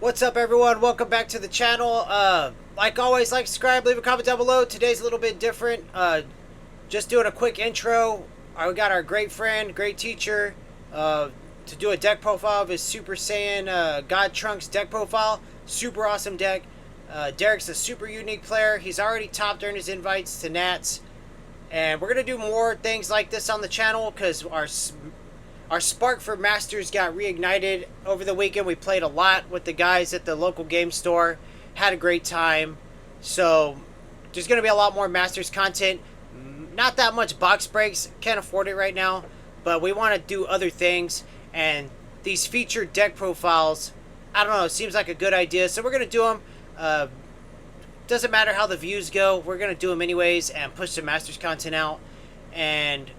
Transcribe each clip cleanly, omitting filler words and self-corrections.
What's up, everyone? Welcome back to the channel. Like always, like, subscribe, leave a comment down below. Today's a little bit different. Just doing a quick intro. We got our great friend, great teacher, to do a deck profile of his Super Saiyan God Trunks deck profile. Super awesome deck. Derek's a super unique player. He's already topped, earned his invites to Nats. And we're going to do more things like this on the channel because our spark for Masters got reignited over the weekend. We played a lot with the guys at the local game store. Had a great time. So there's going to be a lot more Masters content. Not that much box breaks. Can't afford it right now. But we want to do other things. And these featured deck profiles, I don't know, seems like a good idea. So we're going to do them. Doesn't matter how the views go. We're going to do them anyways and push some Masters content out. And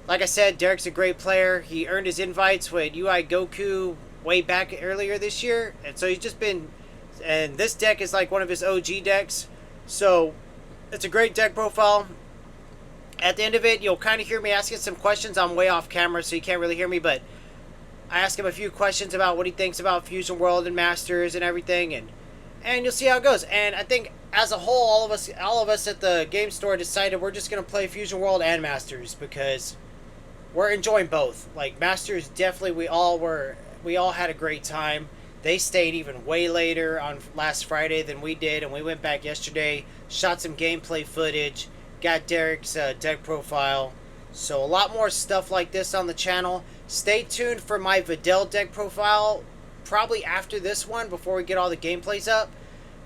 like I said, Derek's a great player. He earned his invites with UI Goku way back earlier this year. And so he's just been... And this deck is like one of his OG decks. So it's a great deck profile. At the end of it, you'll kind of hear me asking some questions. I'm way off camera, so you can't really hear me. But I ask him a few questions about what he thinks about Fusion World and Masters and everything. And you'll see how it goes. And I think as a whole, all of us at the game store decided we're just going to play Fusion World and Masters because we're enjoying both. Like, Masters, definitely we all had a great time. They stayed even way later on last Friday than we did, and we went back yesterday, shot some gameplay footage, got Derek's deck profile. So a lot more stuff like this on the channel. Stay tuned for my Videl deck profile, probably after this one, before we get all the gameplays up.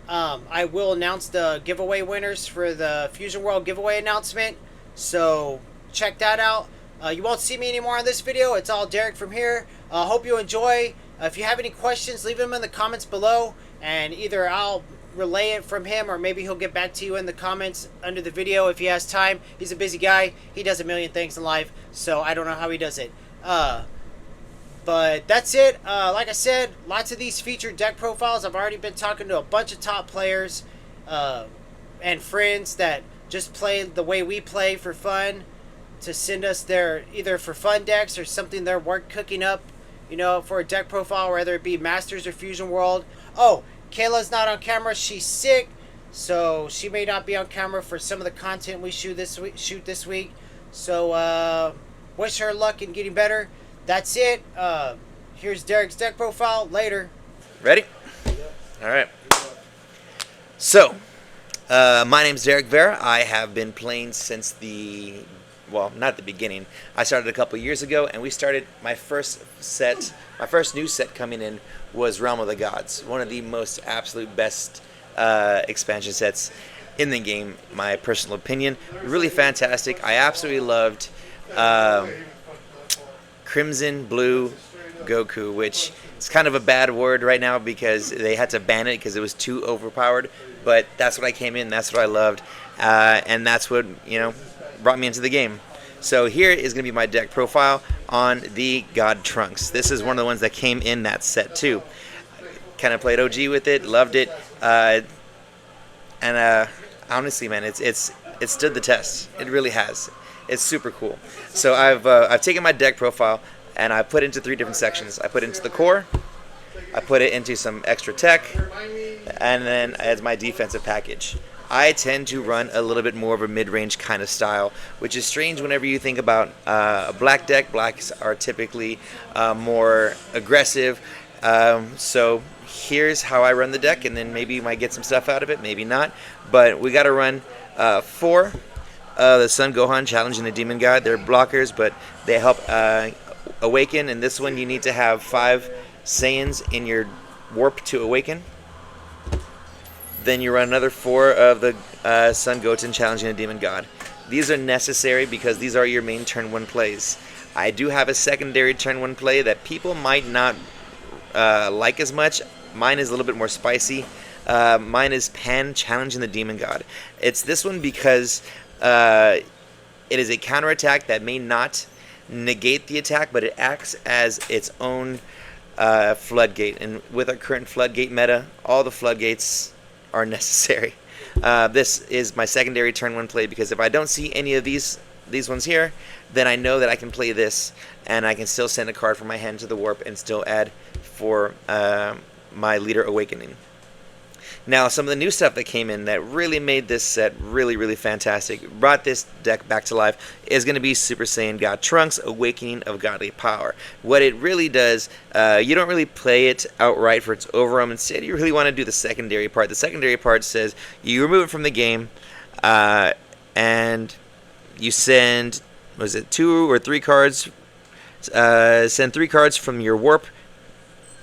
I will announce the giveaway winners for the Fusion World giveaway announcement, so check that out. You won't see me anymore on this video. It's all Derek from here. Hope you enjoy. If you have any questions, leave them in the comments below, and either I'll relay it from him or maybe he'll get back to you in the comments under the video if he has time. He's a busy guy. He does a million things in life, so I don't know how he does it. But that's it. Like I said, lots of these featured deck profiles. I've already been talking to a bunch of top players and friends that just play the way we play for fun, to send us their either for fun decks or something they're cooking up, you know, for a deck profile, whether it be Masters or Fusion World. Oh, Kayla's not on camera. She's sick, so she may not be on camera for some of the content we shoot this week. So wish her luck in getting better. That's it. Here's Derek's deck profile. Later. Ready? All right. So, my name's Derek Vera. I have been playing since well, not the beginning. I started a couple years ago, and we started my first new set coming in was Realm of the Gods, one of the most absolute best expansion sets in the game, my personal opinion. Really fantastic. I absolutely loved Crimson Blue Goku, which is kind of a bad word right now because they had to ban it because it was too overpowered, but that's what I came in, that's what I loved, and that's what, you know, brought me into the game. So here is going to be my deck profile on the God Trunks. This is one of the ones that came in that set too. Kind of played OG with it, loved it, and honestly, man, it's stood the test. It really has. It's super cool. So I've taken my deck profile and I put it into 3 different sections. I put it into the core, I put it into some extra tech, and then as my defensive package. I tend to run a little bit more of a mid-range kind of style, which is strange whenever you think about a black deck. Blacks are typically more aggressive. So here's how I run the deck, and then maybe you might get some stuff out of it, maybe not. But we got to run 4 the Sun Gohan challenging the Demon God. They're blockers, but they help awaken. And this one, you need to have 5 Saiyans in your warp to awaken. Then you run another 4 of the Sun Goten challenging a Demon God. These are necessary because these are your main turn 1 plays. I do have a secondary turn 1 play that people might not like as much. Mine is a little bit more spicy. Mine is Pan challenging the Demon God. It's this one because it is a counterattack that may not negate the attack, but it acts as its own floodgate. And with our current floodgate meta, all the floodgates are necessary. This is my secondary turn 1 play because if I don't see any of these ones here, then I know that I can play this and I can still send a card from my hand to the warp and still add for my Leader Awakening. Now, some of the new stuff that came in that really made this set really, really fantastic, brought this deck back to life, is going to be Super Saiyan God Trunks Awakening of Godly Power. What it really does, you don't really play it outright for its overwhelm. Instead, you really want to do the secondary part. The secondary part says you remove it from the game, and you send, was it 2 or 3 cards? Send 3 cards from your warp,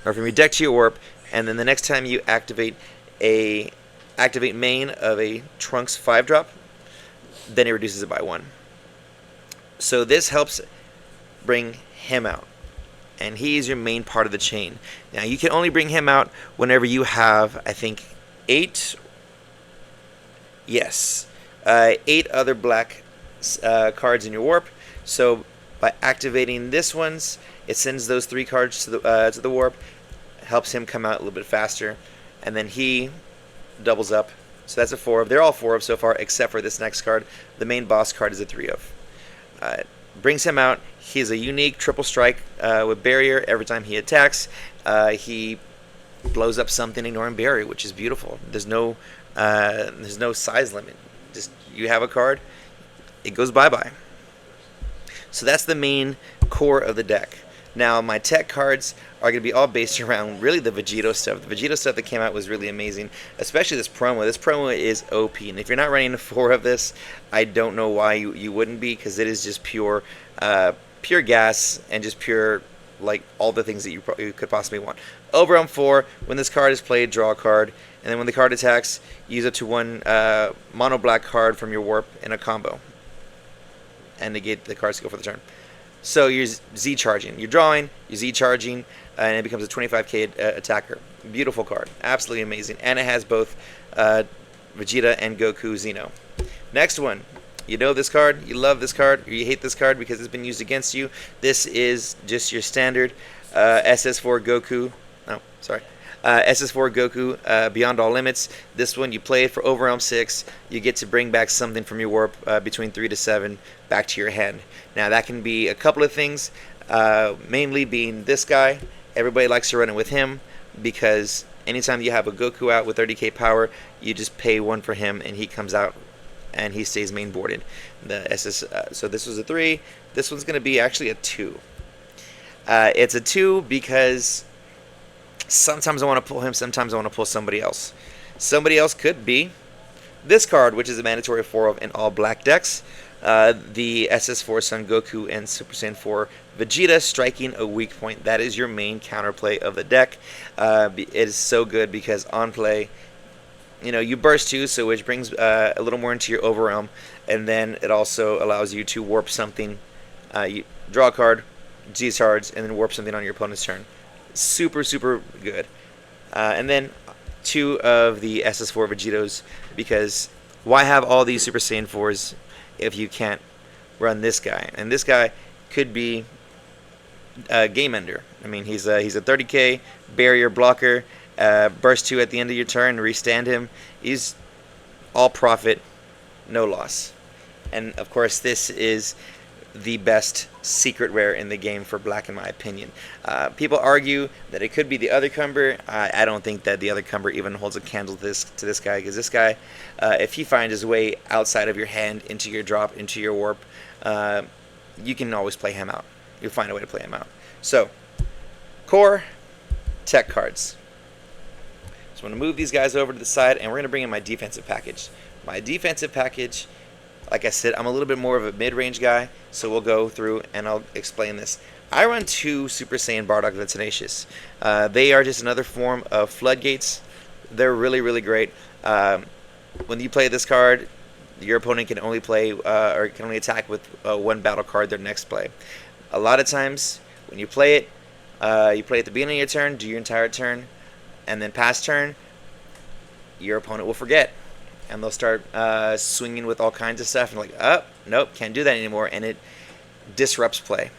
or from your deck to your warp, and then the next time you activate main of a Trunks 5-drop, then it reduces it by 1. So this helps bring him out, and he is your main part of the chain. Now you can only bring him out whenever you have, I think, 8 other black cards in your warp. So by activating this ones, it sends those 3 cards to the warp, helps him come out a little bit faster, and then he doubles up. So that's a 4 of. They're all 4 of so far, except for this next card. The main boss card is a 3 of. Brings him out. He's a unique triple strike with barrier. Every time he attacks, he blows up something ignoring barrier, which is beautiful. There's no size limit. Just you have a card, it goes bye-bye. So that's the main core of the deck. Now, my tech cards are going to be all based around really the Vegito stuff. The Vegito stuff that came out was really amazing, especially this promo. This promo is OP, and if you're not running 4 of this, I don't know why you wouldn't be, because it is just pure gas and just pure, like, all the things that you could possibly want. Overwhelm 4, when this card is played, draw a card, and then when the card attacks, use up to 1 mono black card from your warp in a combo, and negate the cards to go for the turn. So you're Z charging. You're drawing, you're Z charging, and it becomes a 25k attacker. Beautiful card. Absolutely amazing. And it has both Vegeta and Goku Xeno. Next one. You know this card, you love this card, or you hate this card because it's been used against you. This is just your standard SS4 Goku. No, sorry. SS4 Goku Beyond All Limits. This one, you play it for Overwhelm 6. You get to bring back something from your warp between 3 to 7 back to your hand. Now, that can be a couple of things, mainly being this guy. Everybody likes to run it with him because anytime you have a Goku out with 30k power, you just pay 1 for him and he comes out and he stays main boarded. The SS, so this was a 3. This one's going to be actually a 2. It's a 2 because sometimes I want to pull him, sometimes I want to pull somebody else. Somebody else could be this card, which is a mandatory 4 of in all black decks. The SS4 Son Goku and Super Saiyan 4 Vegeta striking a weak point. That is your main counterplay of the deck. It is so good because on play, you burst 2, so which brings a little more into your overwhelm, and then it also allows you to warp something. You draw a card, Z-charge, and then warp something on your opponent's turn. Super, super good. And then 2 of the SS4 Vegetos, because why have all these Super Saiyan 4s if you can't run this guy? And this guy could be a game ender. I mean, he's a 30k barrier blocker, burst 2 at the end of your turn, restand him. He's all profit, no loss. And of course, this is the best secret rare in the game for black, in my opinion. People argue that it could be the other Cumber. I don't think that the other Cumber even holds a candle to this guy, because this guy, if he finds his way outside of your hand, into your drop, into your warp, you can always play him out. You'll find a way to play him out. So, core, tech cards. So I'm going to move these guys over to the side, and we're going to bring in my defensive package. My defensive package, like I said, I'm a little bit more of a mid-range guy, so we'll go through and I'll explain this. I run 2 Super Saiyan Bardock the Tenacious. They are just another form of floodgates. They're really, really great. When you play this card, your opponent can only play or can only attack with 1 battle card their next play. A lot of times, when you play it at the beginning of your turn, do your entire turn, and then past turn, your opponent will forget. And they'll start swinging with all kinds of stuff, and like, oh, nope, can't do that anymore, and it disrupts play.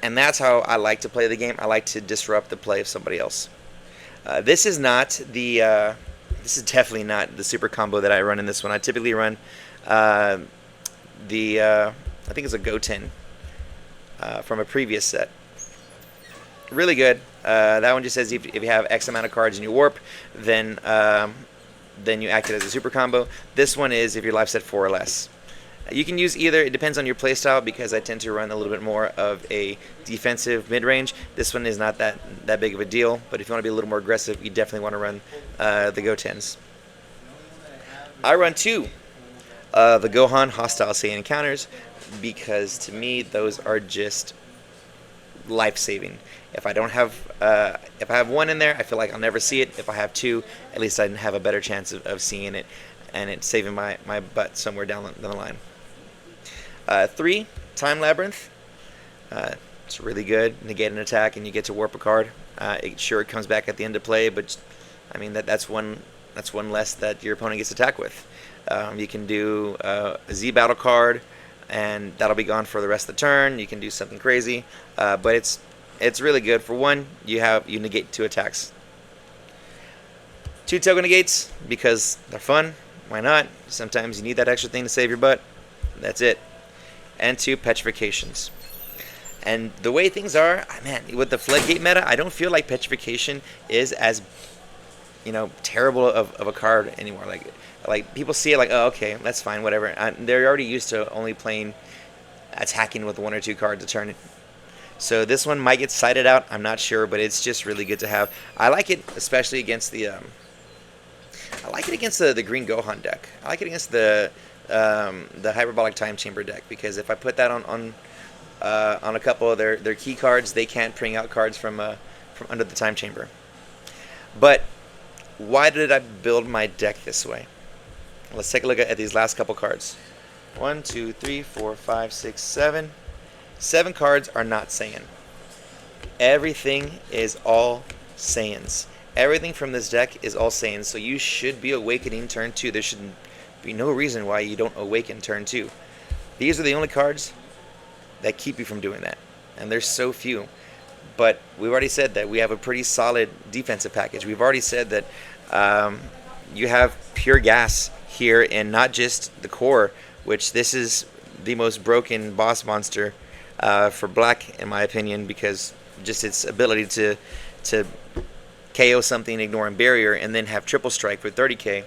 And that's how I like to play the game. I like to disrupt the play of somebody else. This is definitely not the super combo that I run in this one. I typically run I think it's a Goten from a previous set. really good. That one just says if you have X amount of cards in your warp, then you act it as a super combo. This one is if your life's at 4 or less. You can use either. It depends on your playstyle, because I tend to run a little bit more of a defensive mid-range. This one is not that big of a deal, but if you want to be a little more aggressive, you definitely want to run the Go-10s. I run 2 the Gohan Hostile Saiyan Encounters, because to me those are just life-saving. If I don't have, if I have 1 in there, I feel like I'll never see it. If I have 2, at least I have a better chance of seeing it, and it's saving my butt somewhere down the line. 3, Time Labyrinth. It's really good. Negate an attack and you get to warp a card. It comes back at the end of play, but I mean that's one less that your opponent gets attacked with. You can do a Z battle card, and that'll be gone for the rest of the turn. You can do something crazy, but it's really good. For 1, you negate 2 attacks. 2 Togo Negates, because they're fun. Why not? Sometimes you need that extra thing to save your butt. That's it. And 2 Petrifications. And the way things are, man, with the Floodgate meta, I don't feel like Petrification is as, terrible of a card anymore. Like people see it like, oh, okay, that's fine, whatever. And they're already used to only playing, attacking with 1 or 2 cards a turn. So this one might get sided out. I'm not sure, but it's just really good to have. I like it, especially against the. I like it against the Green Gohan deck. I like it against the Hyperbolic Time Chamber deck, because if I put that on a couple of their key cards, they can't bring out cards from under the Time Chamber. But why did I build my deck this way? Let's take a look at these last couple cards. 1, 2, 3, 4, 5, 6, 7. 7 cards are not Saiyan. Everything is all Saiyans. Everything from this deck is all Saiyans, so you should be awakening turn 2. There should be no reason why you don't awaken turn 2. These are the only cards that keep you from doing that, and there's so few. But we've already said that we have a pretty solid defensive package. We've already said that you have pure gas here, and not just the core, which this is the most broken boss monster for black, in my opinion, because just its ability to KO something, ignoring barrier, and then have triple strike for 30k,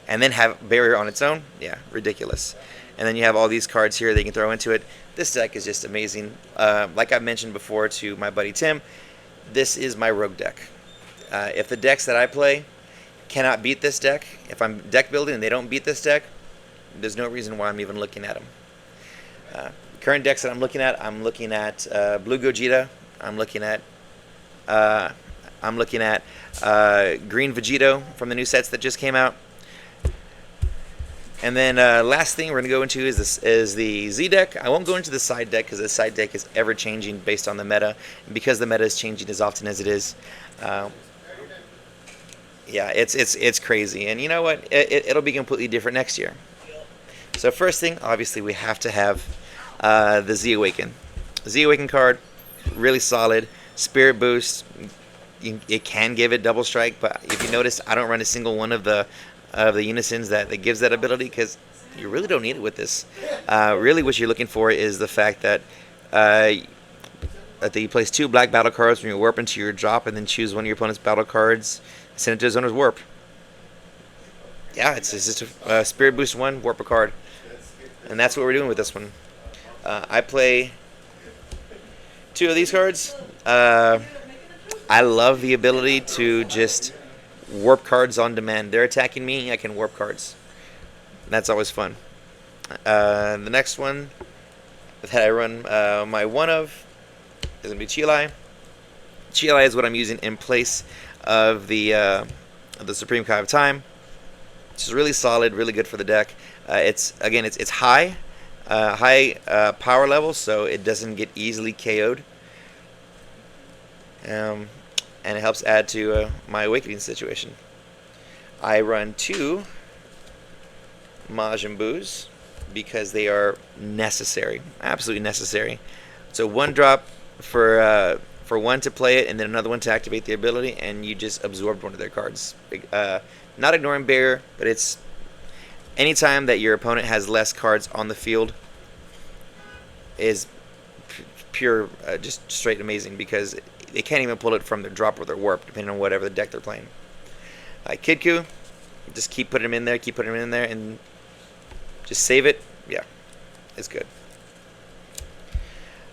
and then have barrier on its own. Yeah, ridiculous. And then you have all these cards here that you can throw into it. This deck is just amazing. Like I mentioned before to my buddy Tim, this is my rogue deck. If the decks that I play cannot beat this deck, if I'm deck building and they don't beat this deck, there's no reason why I'm even looking at them. Current decks that I'm looking at Blue Gogeta. I'm looking at Green Vegito from the new sets that just came out. And then last thing we're going to go into is the Z deck. I won't go into the side deck, because the side deck is ever changing based on the meta, and because the meta is changing as often as it is. Yeah, it's crazy, and you know what? It'll be completely different next year. So first thing, obviously, we have to have the Z Awaken. Z Awaken card, really solid. Spirit boost. It can give it double strike, but if you notice, I don't run a single one of the unisons that gives that ability, because you really don't need it with this. Really, what you're looking for is the fact that you place 2 black battle cards from your warp into your drop, and then choose one of your opponent's battle cards, send it to his owner's warp. Yeah, it's just a Spirit Boost 1, warp a card. And that's what we're doing with this one. I play 2 of these cards. I love the ability to just warp cards on demand. They're attacking me, I can warp cards. That's always fun. The next one that I run my one of is going to be Chilai. Chilai is what I'm using in place of the Supreme Kai of Time. It's really solid, really good for the deck. It's high power level, so it doesn't get easily KO'd. And it helps add to my awakening situation. I run 2 Majin Boos because they are necessary, absolutely necessary. So 1 drop for 1 to play it, and then another 1 to activate the ability, and you just absorbed 1 of their cards. Not ignoring barrier, but it's anytime that your opponent has less cards on the field is pure, just straight amazing because they can't even pull it from their drop or their warp, depending on whatever the deck they're playing. Kidku, just keep putting him in there, and just save it. Yeah, it's good.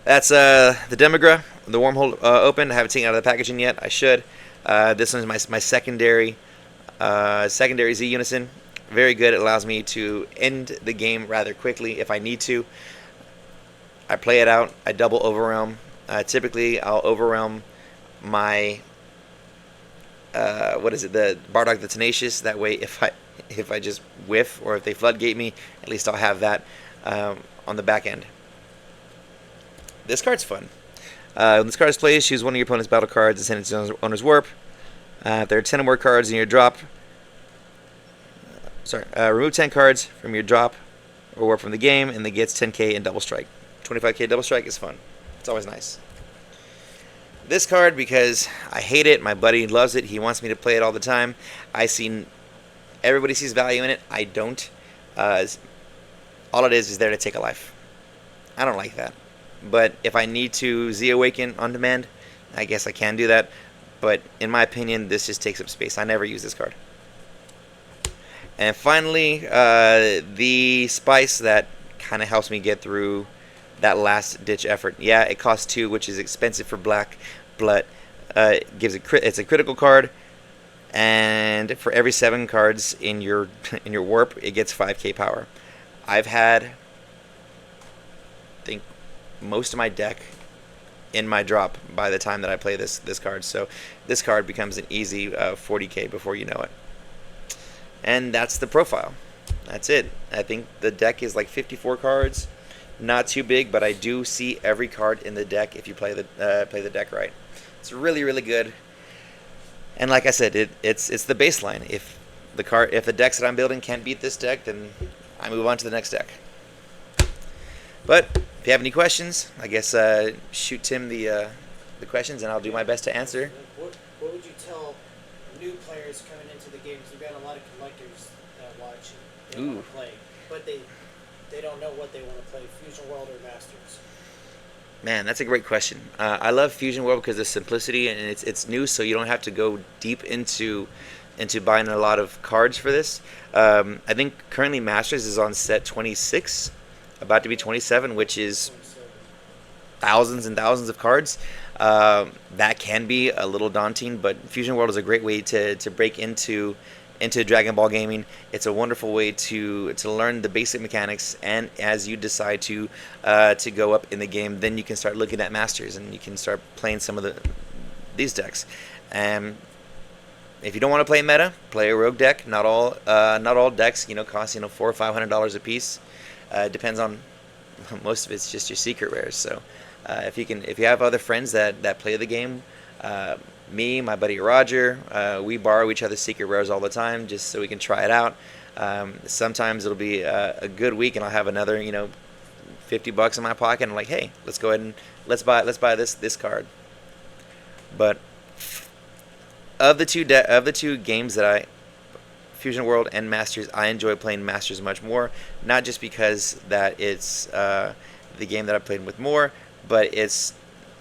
That's the Demagra, the Wormhole open. I haven't taken it out of the packaging yet. I should. This one's my secondary Z Unison. Very good. It allows me to end the game rather quickly if I need to. I play it out. I double overwhelm. Typically, I'll overwhelm my the Bardock the Tenacious. That way, if I just whiff or if they floodgate me, at least I'll have that on the back end. This card's fun. When this card is played, choose one of your opponent's battle cards and send it to its owner's warp. If there are 10 or more cards in your drop, remove 10 cards from your drop or warp from the game, and it gets 10k in double strike. 25k double strike is fun. It's always nice. This card, because I hate it, my buddy loves it. He wants me to play it all the time. Everybody sees value in it. I don't. All it is there to take a life. I don't like that. But if I need to Z-Awaken on demand, I guess I can do that. But in my opinion, this just takes up space. I never use this card. And finally, the Spice that kind of helps me get through that last-ditch effort. Yeah, it costs 2, which is expensive for black, but it's a critical card. And for every 7 cards in your warp, it gets 5k power. I've had, I think, most of my deck in my drop by the time that I play this card. So this card becomes an easy 40k before you know it. And that's the profile. That's it. I think the deck is like 54 cards. Not too big, but I do see every card in the deck if you play the deck right. It's really, really good. And like I said, it's the baseline. If the decks that I'm building can't beat this deck, then I move on to the next deck. But if you have any questions, I guess shoot Tim the questions, and I'll do my best to answer. What would you tell new players coming into the game? Because we've got a lot of collectors that watch and they want to play, but they don't know what they want to play, Fusion World or Masters. Man, that's a great question. I love Fusion World because of the simplicity, and it's new, so you don't have to go deep into buying a lot of cards for this. I think currently Masters is on set 26, about to be 27, which is thousands and thousands of cards. That can be a little daunting, but Fusion World is a great way to break into Dragon Ball gaming. It's a wonderful way to learn the basic mechanics, and as you decide to go up in the game, then you can start looking at Masters and you can start playing some of these decks. If you don't want to play meta, play a rogue deck. Not all decks cost $400 or $500 a piece. Depends on, most of it's just your secret rares. So if you have other friends that play the game, me, my buddy Roger, we borrow each other's secret rares all the time just so we can try it out. Sometimes it'll be a good week and I'll have another $50 in my pocket, and I'm like, hey, let's go ahead and let's buy this card. But of the two games that Fusion World and Masters, I enjoy playing Masters much more. Not just because that it's the game that I played with more, but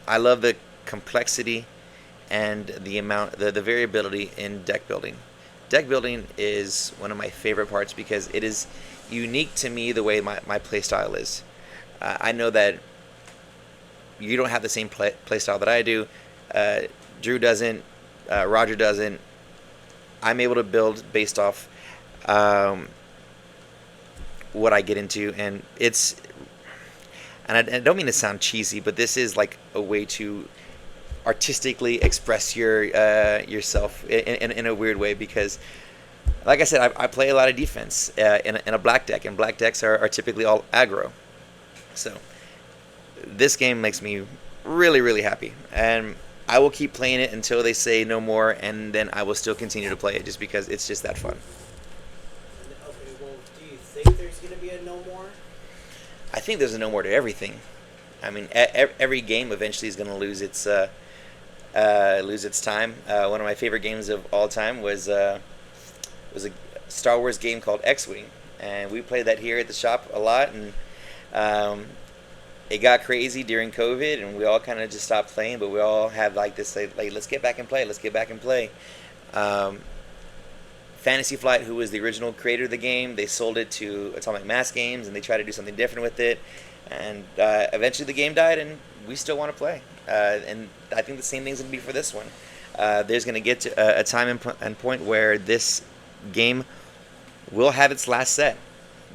I love the complexity and the variability in deck building. Deck building is one of my favorite parts because it is unique to me the way my play style is. I know that you don't have the same play style that I do. Drew doesn't. Roger doesn't. I'm able to build based off what I get into, and I don't mean to sound cheesy, but this is like a way to artistically express yourself in a weird way, because like I said, I play a lot of defense in a black deck, and black decks are typically all aggro. So this game makes me really, really happy, and I will keep playing it until they say no more, and then I will still continue to play it just because it's just that fun. Okay, well, do you think there's going to be a no more? I think there's a no more to everything. I mean, every game eventually is going to lose its time. One of my favorite games of all time was a Star Wars game called X-Wing, and we played that here at the shop a lot. And it got crazy during COVID, and we all kind of just stopped playing. But we all had like this, like let's get back and play. Let's get back and play. Um, Fantasy Flight, who was the original creator of the game, they sold it to Atomic Mass Games, and they tried to do something different with it. And eventually, the game died, and we still want to play. And I think the same thing's gonna be for this one. There's gonna get to a time and point where this game will have its last set.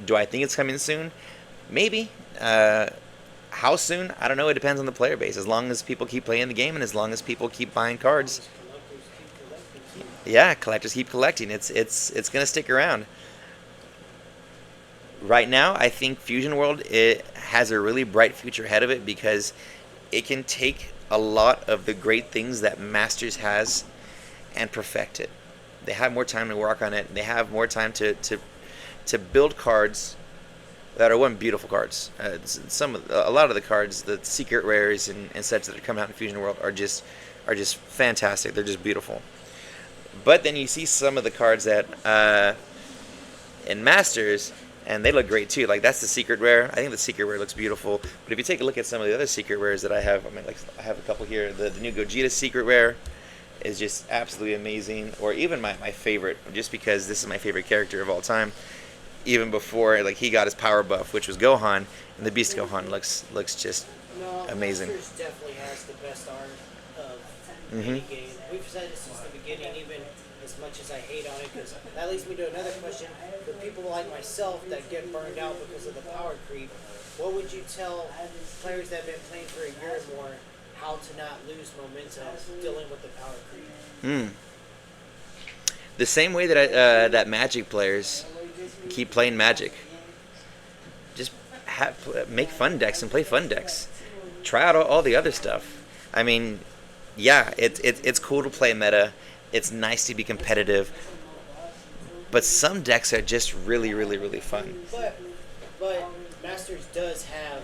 Do I think it's coming soon? Maybe. How soon? I don't know. It depends on the player base. As long as people keep playing the game and as long as people keep buying cards, yeah, collectors keep collecting. It's gonna stick around. Right now, I think Fusion World, it has a really bright future ahead of it because it can take a lot of the great things that Masters has and perfect it. They have more time to work on it. They have more time to build cards that are one beautiful cards. A lot of the cards, the secret rares and sets that are coming out in Fusion World are just fantastic. They're just beautiful. But then you see some of the cards that in Masters, and they look great too. Like that's the secret rare. I think the secret rare looks beautiful. But if you take a look at some of the other secret rares that I have, I mean, like I have a couple here. The new Gogeta secret rare is just absolutely amazing. Or even my favorite, just because this is my favorite character of all time. Even before like he got his power buff, which was Gohan, and the Beast Gohan looks just amazing. Masters definitely has the best art of any game. We've said it since the beginning, even as much as I hate on it, because that leads me to another question. For people like myself that get burned out because of the power creep, what would you tell players that have been playing for a year or more how to not lose momentum dealing with the power creep? The same way that that Magic players keep playing Magic. Just make fun decks and play fun decks. Try out all the other stuff. I mean, yeah, it's cool to play meta. It's nice to be competitive. But some decks are just really, really, really fun. But Masters does have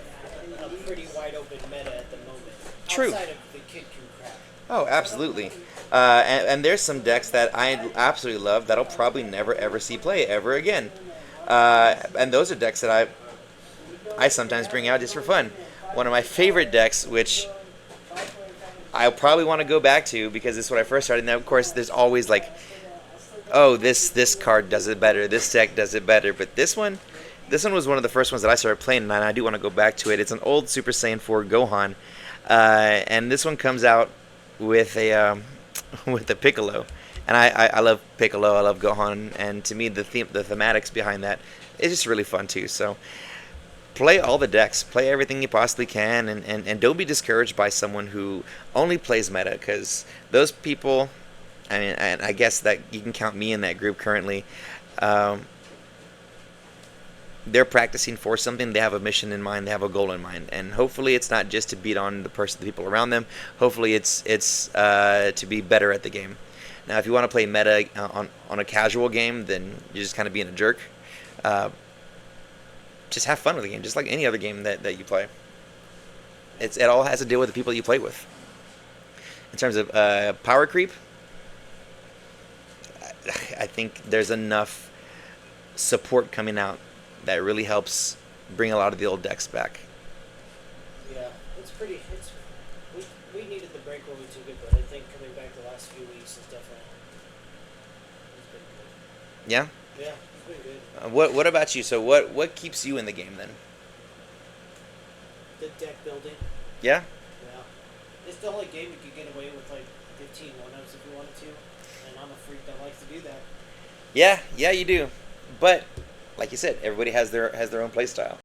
a pretty wide open meta at the moment. True. Outside of the Kid Q crap. Oh, absolutely. And there's some decks that I absolutely love that'll probably never ever see play ever again. And those are decks that I sometimes bring out just for fun. One of my favorite decks, which I'll probably want to go back to because this is what I first started. Now, of course, there's always like, oh, this card does it better, this deck does it better. But this one was one of the first ones that I started playing, and I do want to go back to it. It's an old Super Saiyan 4 Gohan, and this one comes out with a Piccolo, and I love Piccolo, I love Gohan, and to me the thematics behind that is just really fun too. So play all the decks, play everything you possibly can, and don't be discouraged by someone who only plays meta, because those people, I mean, and I guess that you can count me in that group currently. They're practicing for something. They have a mission in mind. They have a goal in mind, and hopefully, it's not just to beat on the people around them. Hopefully, it's to be better at the game. Now, if you want to play meta on a casual game, then you're just kind of being a jerk. Just have fun with the game, just like any other game that you play. It all has to deal with the people you play with. In terms of power creep, I think there's enough support coming out that really helps bring a lot of the old decks back. Yeah, we needed the break when we took it, but I think coming back the last few weeks is definitely it's been good. Yeah? Yeah, it's been good. What about you? So what keeps you in the game then? The deck building. Yeah? Yeah. It's the only game you could get away with like 15 one-ups if you wanted to, and I'm a freak that likes to do that. Yeah, you do. But like you said, everybody has their own play style.